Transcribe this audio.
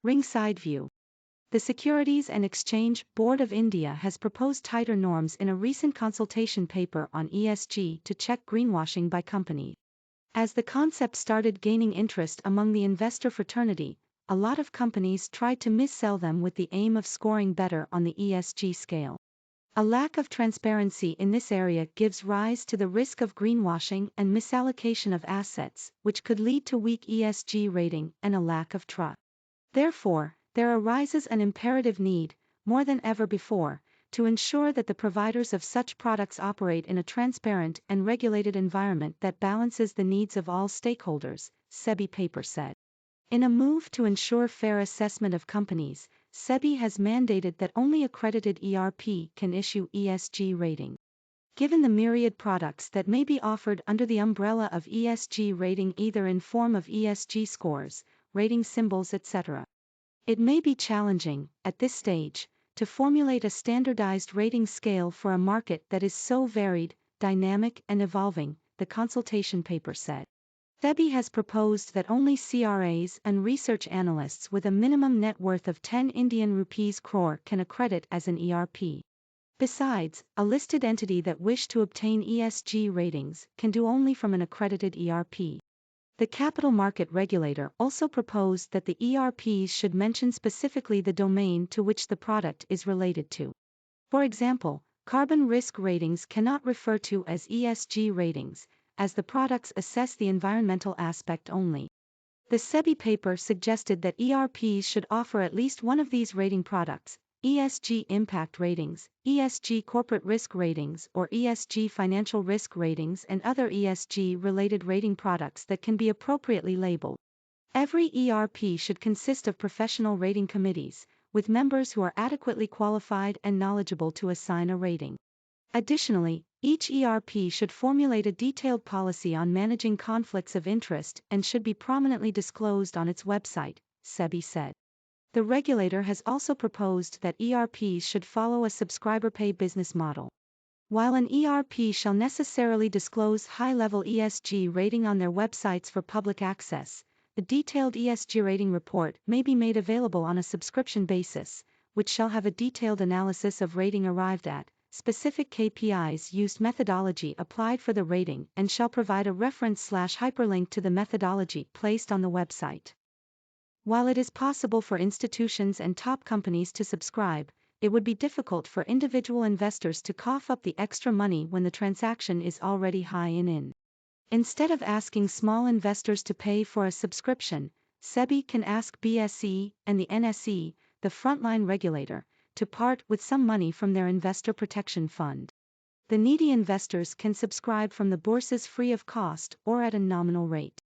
Ringside view. The Securities and Exchange Board of India has proposed tighter norms in a recent consultation paper on ESG to check greenwashing by companies. As the concept started gaining interest among the investor fraternity, a lot of companies tried to missell them with the aim of scoring better on the ESG scale. A lack of transparency in this area gives rise to the risk of greenwashing and misallocation of assets, which could lead to weak ESG rating and a lack of trust. Therefore, there arises an imperative need, more than ever before, to ensure that the providers of such products operate in a transparent and regulated environment that balances the needs of all stakeholders, SEBI paper said. In a move to ensure fair assessment of companies, SEBI has mandated that only accredited ERP can issue ESG rating. Given the myriad products that may be offered under the umbrella of ESG rating either in form of ESG scores, rating symbols etc., it may be challenging, at this stage, to formulate a standardized rating scale for a market that is so varied, dynamic and evolving, the consultation paper said. SEBI has proposed that only CRAs and research analysts with a minimum net worth of 10 Indian rupees crore can accredit as an ERP. Besides, a listed entity that wished to obtain ESG ratings can do only from an accredited ERP. The capital market regulator also proposed that the ERPs should mention specifically the domain to which the product is related to. For example, carbon risk ratings cannot refer to as ESG ratings, as the products assess the environmental aspect only. The SEBI paper suggested that ERPs should offer at least one of these rating products: ESG impact ratings, ESG corporate risk ratings, or ESG financial risk ratings, and other ESG-related rating products that can be appropriately labeled. Every ERP should consist of professional rating committees, with members who are adequately qualified and knowledgeable to assign a rating. Additionally, each ERP should formulate a detailed policy on managing conflicts of interest and should be prominently disclosed on its website, SEBI said. The regulator has also proposed that ERPs should follow a subscriber pay business model. While an ERP shall necessarily disclose high-level ESG rating on their websites for public access, a detailed ESG rating report may be made available on a subscription basis, which shall have a detailed analysis of rating arrived at, specific KPIs used, methodology applied for the rating, and shall provide a reference/hyperlink to the methodology placed on the website. While it is possible for institutions and top companies to subscribe, it would be difficult for individual investors to cough up the extra money when the transaction is already high in. Instead of asking small investors to pay for a subscription, SEBI can ask BSE and the NSE, the frontline regulator, to part with some money from their investor protection fund. The needy investors can subscribe from the bourses free of cost or at a nominal rate.